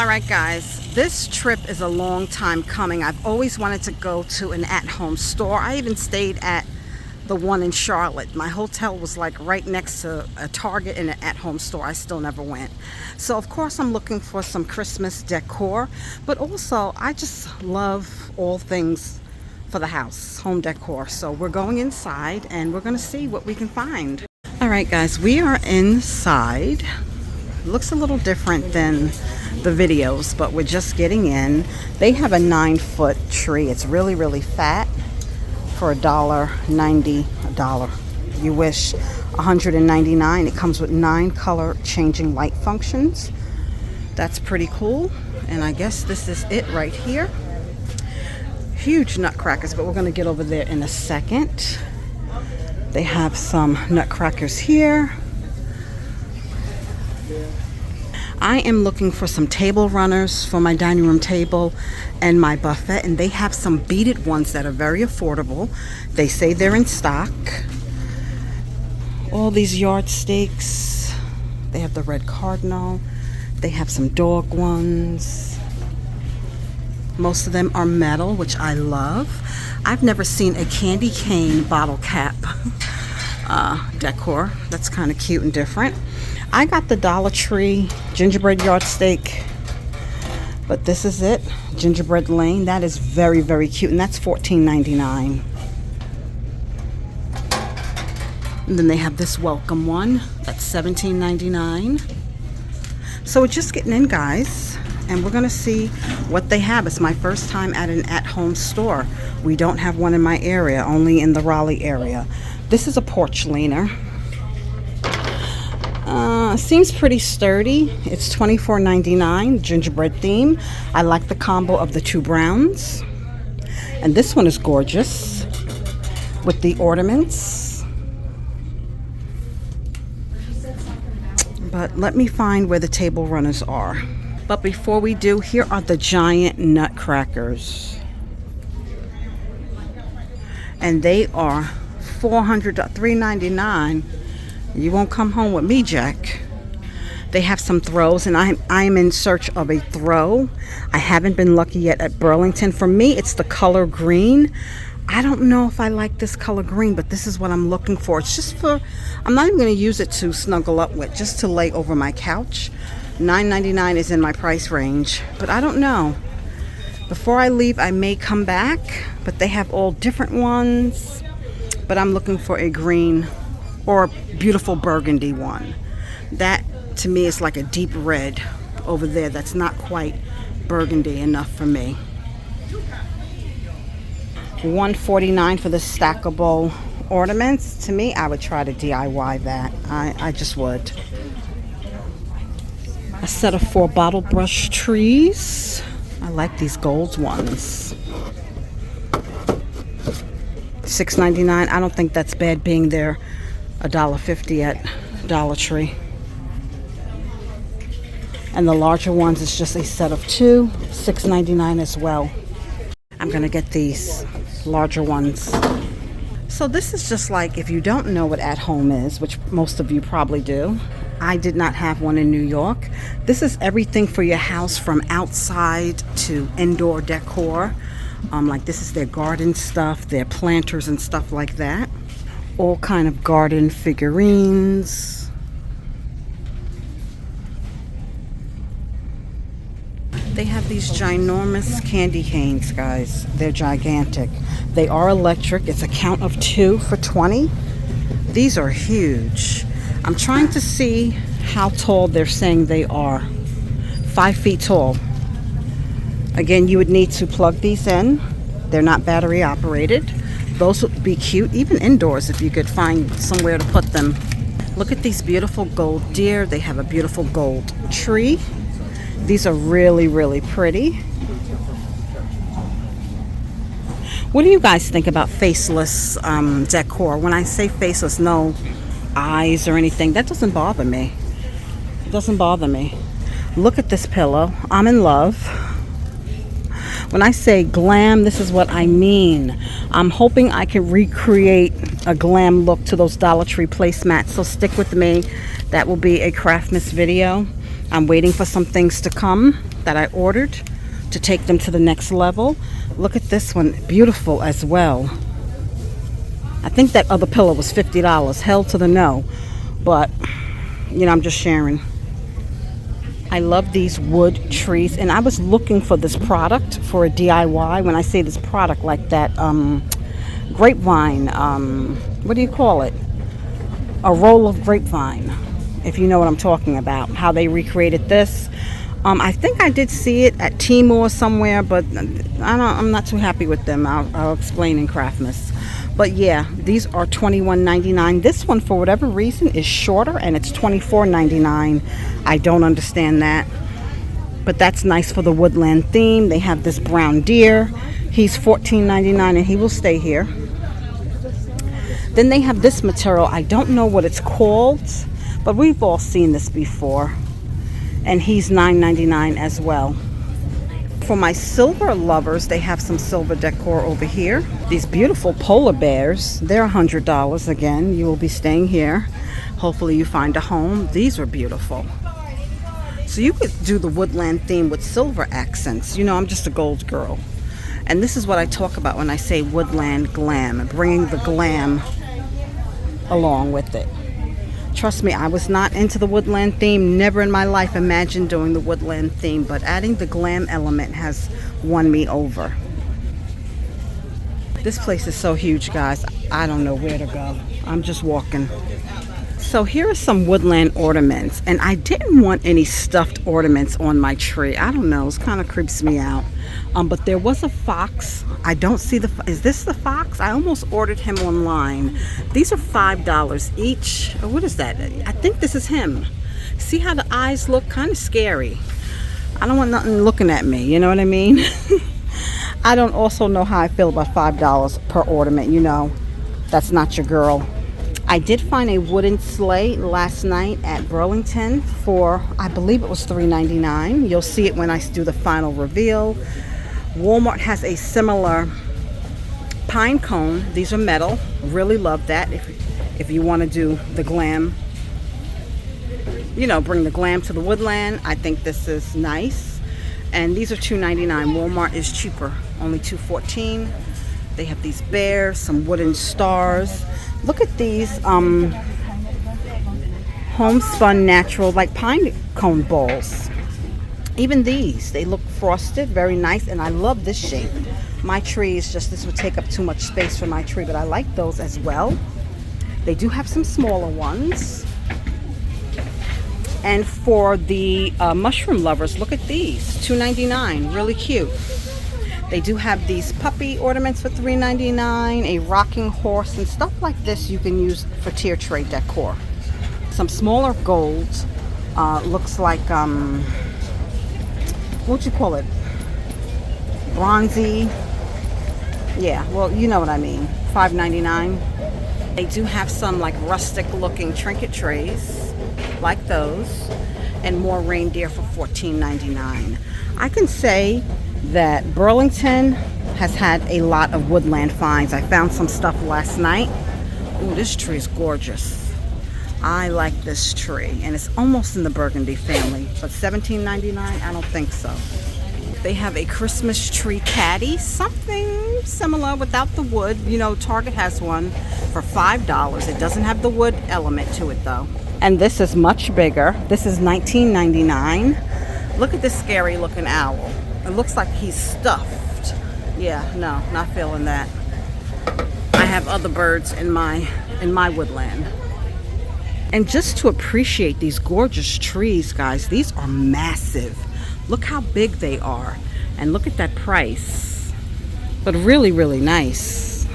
All right, guys, this trip is a long time coming. I've always wanted to go to an at-home store. I even stayed at the one in Charlotte. My hotel was like right next to a Target and an at-home store. I still never went. So of course I'm looking for some Christmas decor, but also I just love all things for the house, home decor. So we're going inside and we're gonna see what we can find. All right, guys, we are inside. Looks a little different than the videos, but we're just getting in. They have a 9-foot tree. It's really, really fat for $1.90. You wish. $199. It comes with 9 color changing light functions. That's pretty cool. And I guess this is it right here. Huge nutcrackers, but we're going to get over there in a second. They have some nutcrackers here. I am looking for some table runners for my dining room table and my buffet, and they have some beaded ones that are very affordable. They say they're in stock. All these yardsticks. They have the red cardinal. They have some dog ones. Most of them are metal, which I love. I've never seen a candy cane bottle cap decor. That's kind of cute and different. I got the Dollar Tree gingerbread yardstick, but this is it, Gingerbread Lane. That is very, very cute, and that's $14.99. And then they have this welcome one, that's $17.99. So we're just getting in, guys, and we're gonna see what they have. It's my first time at an at-home store. We don't have one in my area, only in the Raleigh area. This is a porch leaner. Seems pretty sturdy. It's $24.99, gingerbread theme. I like the combo of the 2 browns. And this one is gorgeous with the ornaments. But let me find where the table runners are. But before we do, here are the giant nutcrackers. And they are $3.99. You won't come home with me, Jack. They have some throws, and I'm in search of a throw. I haven't been lucky yet at Burlington. For me, it's the color green. I don't know if I like this color green, but this is what I'm looking for. It's just for, I'm not even going to use it to snuggle up with, just to lay over my couch. $9.99 is in my price range, but I don't know. Before I leave, I may come back, but they have all different ones. But I'm looking for a green or beautiful burgundy one. That to me is like a deep red over there. That's not quite burgundy enough for me. $149 for the stackable ornaments. To me, I would try to DIY that. I just would. A set of 4 bottle brush trees. I like these gold ones. $6.99. I don't think that's bad, being there $1.50 at Dollar Tree. And the larger ones is just a set of 2, $6.99 as well. I'm gonna get these larger ones. So this is just like, if you don't know what at home is, which most of you probably do. I did not have one in New York. This is everything for your house, from outside to indoor decor. Like this is their garden stuff, their planters and stuff like that. All kind of garden figurines. They have these ginormous candy canes, guys. They're gigantic. They are electric. It's a count of 2 for $20. These are huge. I'm trying to see how tall they're saying they are. 5 feet tall. Again, you would need to plug these in. They're not battery operated. Those would be cute, even indoors, if you could find somewhere to put them. Look at these beautiful gold deer. They have a beautiful gold tree. These are really, really pretty. What do you guys think about faceless decor? When I say faceless, no eyes or anything, that doesn't bother me. It doesn't bother me. Look at this pillow. I'm in love. When I say glam, this is what I mean. I'm hoping I can recreate a glam look to those Dollar Tree placemats, so stick with me. That will be a Craftmas video. I'm waiting for some things to come. that I ordered to take them to the next level. Look at this one, beautiful as well. I think that other pillow was $50. Hell to the no. But, you know, I'm just sharing. I love these wood trees, and I was looking for this product for a DIY. When I say this product, like that grapevine, what do you call it? A roll of grapevine, if you know what I'm talking about, how they recreated this. I think I did see it at Temu somewhere, but I'm not too happy with them. I'll explain in Craftmas. But yeah, these are $21.99. This one, for whatever reason, is shorter, and it's $24.99. I don't understand that. But that's nice for the woodland theme. They have this brown deer. He's $14.99, and he will stay here. Then they have this material. I don't know what it's called, but we've all seen this before. And he's $9.99 as well. For my silver lovers, they have some silver decor over here. These beautiful polar bears, they're $100 again. You will be staying here. Hopefully you find a home. These are beautiful. So you could do the woodland theme with silver accents. You know, I'm just a gold girl. And this is what I talk about when I say woodland glam, bringing the glam along with it. Trust me, I was not into the woodland theme. Never in my life imagined doing the woodland theme, but adding the glam element has won me over. This place is so huge, guys. I don't know where to go. I'm just walking. So here are some woodland ornaments, and I didn't want any stuffed ornaments on my tree. I don't know, it kind of creeps me out. But there was a fox. I don't see the, is this the fox? I almost ordered him online. These are $5 each. Oh, what is that? I think this is him. See how the eyes look? Kind of scary. I don't want nothing looking at me, you know what I mean? I don't also know how I feel about $5 per ornament, you know. That's not your girl. I did find a wooden sleigh last night at Burlington for, I believe it was $3.99. You'll see it when I do the final reveal. Walmart has a similar pine cone. These are metal. Really love that if you want to do the glam. You know, bring the glam to the woodland. I think this is nice. And these are $2.99. Walmart is cheaper, only $2.14. They have these bears, some wooden stars. Look at these homespun natural, like pine cone balls. Even these, they look frosted, very nice, and I love this shape. My tree is just, this would take up too much space for my tree, but I like those as well. They do have some smaller ones. And for the mushroom lovers, look at these, $2.99, really cute. They do have these puppy ornaments for $3.99, a rocking horse, and stuff like this you can use for tier tray decor. Some smaller golds, looks like, what'd you call it? Bronzy. Yeah, well, you know what I mean. $5.99. They do have some like rustic looking trinket trays, like those, and more reindeer for $14.99. I can say that Burlington has had a lot of woodland finds. I found some stuff last night. Ooh, this tree is gorgeous. I like this tree, and it's almost in the burgundy family, but $17.99, I don't think so. They have a Christmas tree caddy, something similar without the wood. You know, Target has one for $5. It doesn't have the wood element to it though. And this is much bigger. This is $19.99. Look at this scary looking owl. It looks like he's stuffed. Yeah, no, not feeling that. I have other birds in my woodland. And just to appreciate these gorgeous trees, guys, these are massive. Look how big they are. And look at that price. But really, really nice.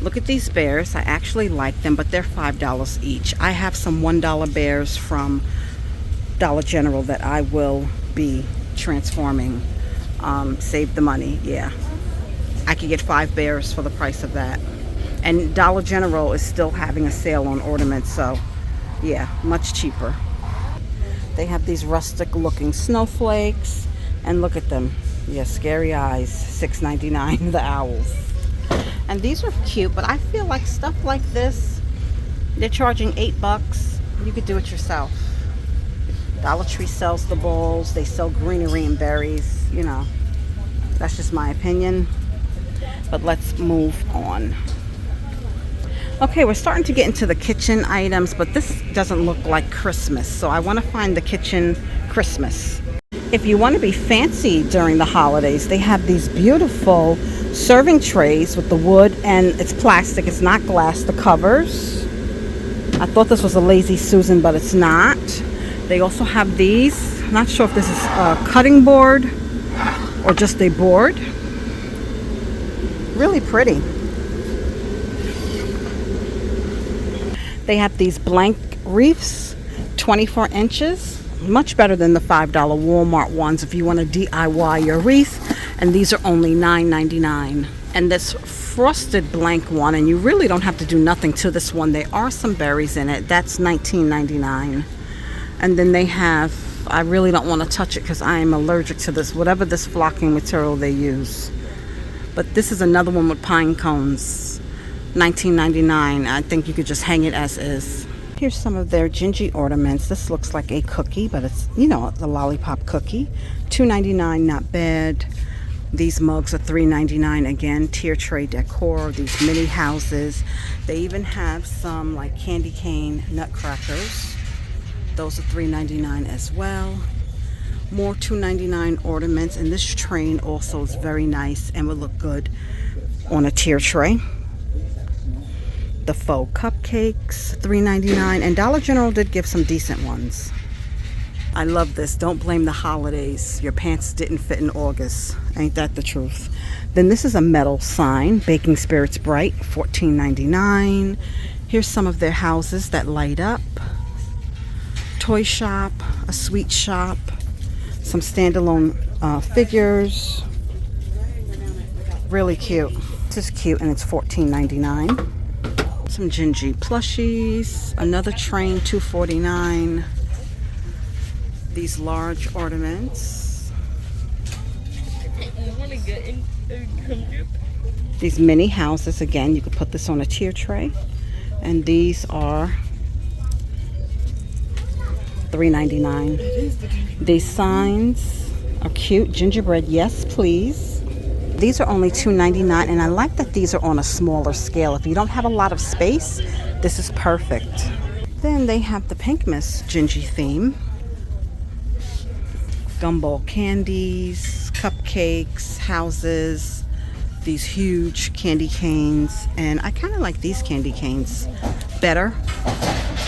Look at these bears. I actually like them, but they're $5 each. I have some $1 bears from Dollar General that I will be transforming. Save the money, yeah. I could get 5 bears for the price of that. And Dollar General is still having a sale on ornaments, so yeah, much cheaper. They have these rustic looking snowflakes, and look at them. Yeah, scary eyes. $6.99, the owls. And these are cute, but I feel like stuff like this, they're charging $8. You could do it yourself. Dollar Tree sells the balls. They sell greenery and berries. You know, that's just my opinion. But let's move on. Okay, we're starting to get into the kitchen items, but this doesn't look like Christmas. So I want to find the kitchen Christmas. If you want to be fancy during the holidays, they have these beautiful serving trays with the wood, and it's plastic, it's not glass, the covers. I thought this was a Lazy Susan, but it's not. They also have these. I'm not sure if this is a cutting board or just a board. Really pretty. They have these blank wreaths, 24 inches. Much better than the $5 Walmart ones if you want to DIY your wreath. And these are only $9.99. And this frosted blank one, and you really don't have to do nothing to this one. There are some berries in it. That's $19.99. And then they have, I really don't want to touch it because I am allergic to this, whatever this flocking material they use. But this is another one with pine cones. $19.99. I think you could just hang it as is. Here's some of their gingy ornaments. This looks like a cookie, but it's, you know, the lollipop cookie. $2.99, not bad. These mugs are $3.99. Again, tier tray decor. These mini houses. They even have some like candy cane nutcrackers. Those are $3.99 as well. More $2.99 ornaments, and this train also is very nice and would look good on a tier tray. The faux cupcakes, $3.99, and Dollar General did give some decent ones. I love this. Don't blame the holidays. Your pants didn't fit in August. Ain't that the truth? Then this is a metal sign, Baking Spirits Bright, $14.99. Here's some of their houses that light up. Toy shop, a sweet shop, some standalone figures. Really cute. This is cute, and it's $14.99. Some gingy plushies, another train, $2.49. These large ornaments. These mini houses, again, you could put this on a tier tray. And these are $3.99. These signs are cute. Gingerbread, yes, please. These are only $2.99, and I like that these are on a smaller scale. If you don't have a lot of space, this is perfect. Then they have the Pinkmas gingy theme. Gumball candies, cupcakes, houses, these huge candy canes, and I kind of like these candy canes better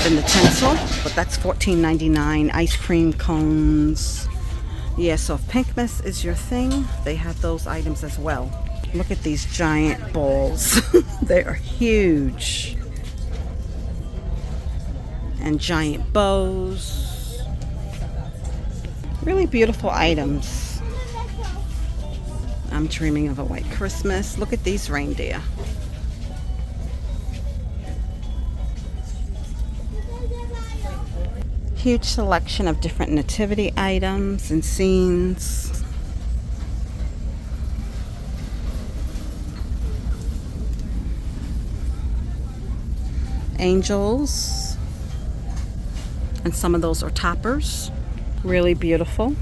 than the tinsel, but that's $14.99. Ice cream cones. Yeah, so if Pinkmas is your thing, they have those items as well. Look at these giant balls. They are huge. And giant bows. Really beautiful items. I'm dreaming of a white Christmas. Look at these reindeer. Huge selection of different nativity items and scenes. Angels. And some of those are toppers. Really beautiful.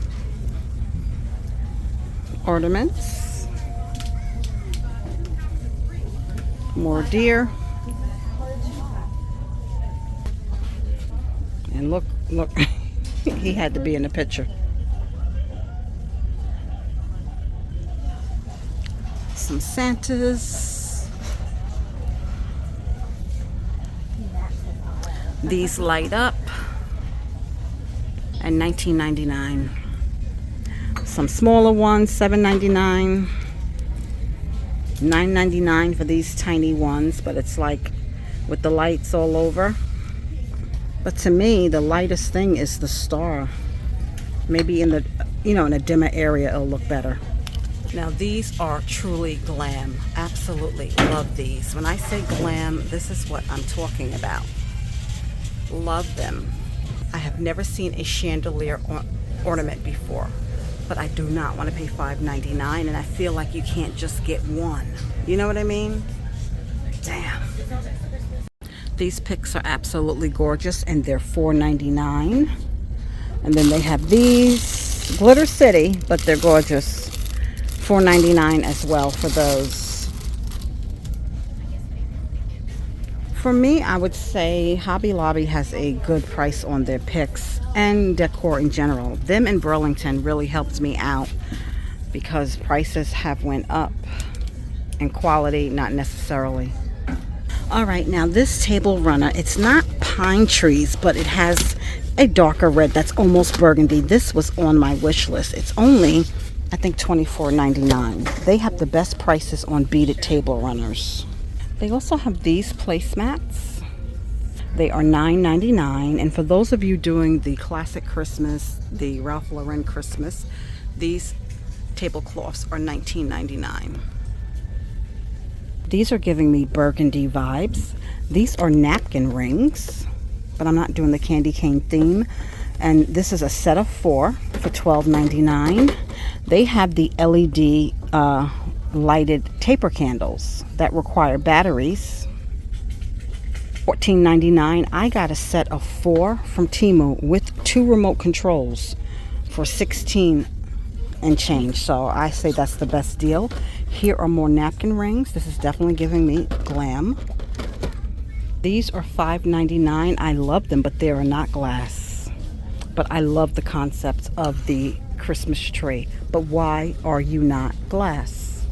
Ornaments. More deer. And look, he had to be in the picture. Some Santas. These light up. And $19.99. Some smaller ones, $7.99. $9.99 for these tiny ones, but it's like with the lights all over. But to me, the lightest thing is the star. Maybe in the, in a dimmer area, it'll look better. Now these are truly glam. Absolutely love these. When I say glam, this is what I'm talking about. Love them. I have never seen a chandelier ornament before, but I do not want to pay $5.99, and I feel like you can't just get one. You know what I mean? Damn. These picks are absolutely gorgeous, and they're $4.99. And then they have these Glitter City, but they're gorgeous. $4.99 as well for those. For me, I would say Hobby Lobby has a good price on their picks and decor in general. Them in Burlington really helps me out because prices have went up and quality not necessarily. All right, now this table runner, it's not pine trees, but it has a darker red that's almost burgundy. This was on my wish list. It's only, I think, $24.99. They have the best prices on beaded table runners. They also have these placemats. They are $9.99. And for those of you doing the classic Christmas, the Ralph Lauren Christmas, these tablecloths are $19.99. These are giving me burgundy vibes. These are napkin rings, but I'm not doing the candy cane theme. And this is a set of 4 for $12.99. They have the LED lighted taper candles that require batteries. $14.99. I got a set of 4 from Temu with 2 remote controls for $16 and change. So I say that's the best deal. Here are more napkin rings. This is definitely giving me glam. These are $5.99. I love them, but they are not glass. But I love the concept of the Christmas tree. But why are you not glass?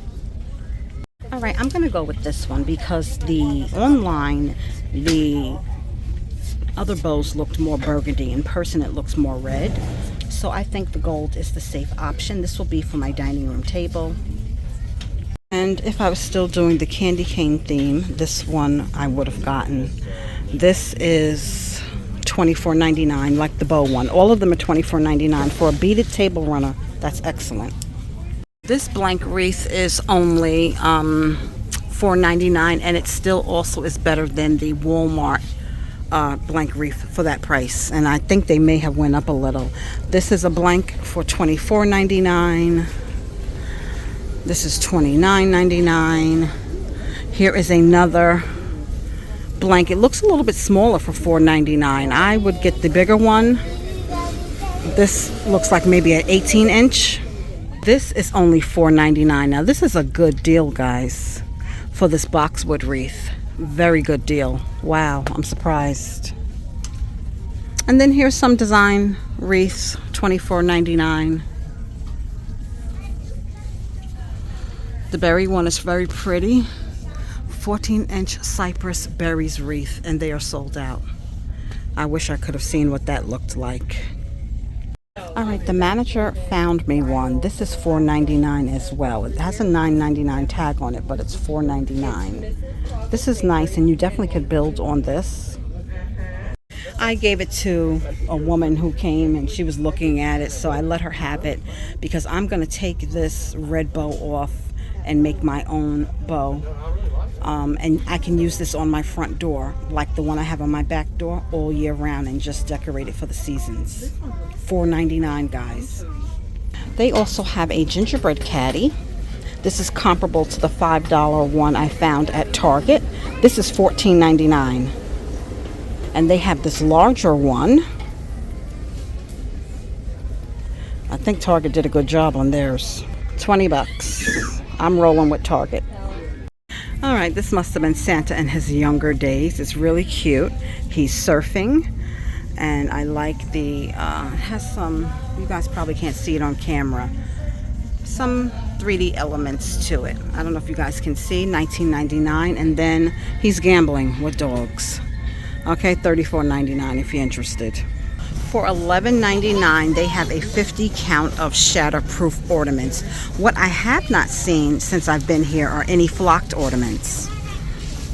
All right, I'm going to go with this one because the online, the other bows looked more burgundy. In person, it looks more red. So I think the gold is the safe option. This will be for my dining room table. And if I was still doing the candy cane theme, this one I would have gotten. This is $24.99, like the bow one. All of them are $24.99 for a beaded table runner. That's excellent. This blank wreath is only $4.99, and it still also is better than the Walmart blank wreath for that price. And I think they may have went up a little. This is a blank for $24.99. This is $29.99. Here is another blank. It looks a little bit smaller for $4.99. I would get the bigger one. This looks like maybe an 18-inch. This is only $4.99. Now this is a good deal, guys, for this boxwood wreath. Very good deal. Wow, I'm surprised. And then here's some design wreaths, $24.99. The berry one is very pretty. 14-inch cypress berries wreath, and they are sold out. I wish I could have seen what that looked like. All right, the manager found me one. This is $4.99 as well. It has a $9.99 tag on it, but it's $4.99. This is nice, and you definitely could build on this. I gave it to a woman who came, and she was looking at it, so I let her have it because I'm going to take this red bow off and make my own bow. And I can use this on my front door, like the one I have on my back door, all year round, and just decorate it for the seasons. $4.99, guys. They also have a gingerbread caddy. This is comparable to the $5 one I found at Target. This is $14.99. And they have this larger one. I think Target did a good job on theirs. 20 bucks. I'm rolling with Target. All right, this must have been Santa in his younger days. It's really cute. He's surfing, and I like the, it has some, you guys probably can't see it on camera, some 3D elements to it. I don't know if you guys can see, $19.99, and then he's gambling with dogs. Okay, $34.99 if you're interested. For $11.99, they have a 50 count of shatterproof ornaments. What I have not seen since I've been here are any flocked ornaments.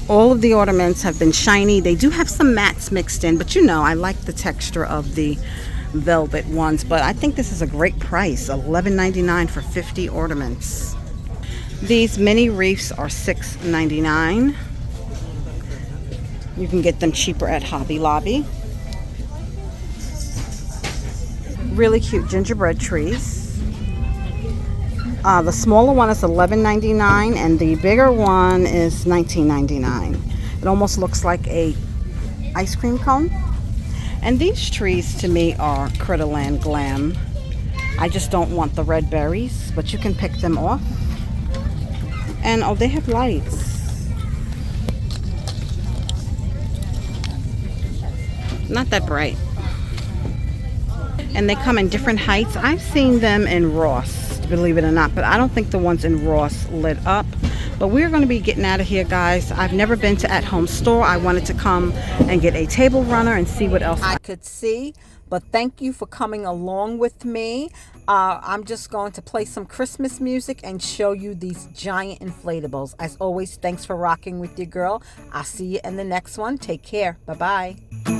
All of the ornaments have been shiny. They do have some mattes mixed in, but you know, I like the texture of the velvet ones. But I think this is a great price, $11.99 for 50 ornaments. These mini wreaths are $6.99. You can get them cheaper at Hobby Lobby. Really cute gingerbread trees. The smaller one is $11.99 and the bigger one is $19.99. It almost looks like a ice cream cone. And these trees to me are Critterland Glam. I just don't want the red berries, but you can pick them off. And oh, they have lights. Not that bright. And they come in different heights. I've seen them in Ross, believe it or not, but I don't think the ones in Ross lit up. But we're going to be getting out of here, guys. I've never been to At Home Store. I wanted to come and get a table runner and see what else I could see. But thank you for coming along with me. I'm just going to play some Christmas music and show you these giant inflatables. As always, thanks for rocking with your girl. I'll see you in the next one. Take care. Bye-bye.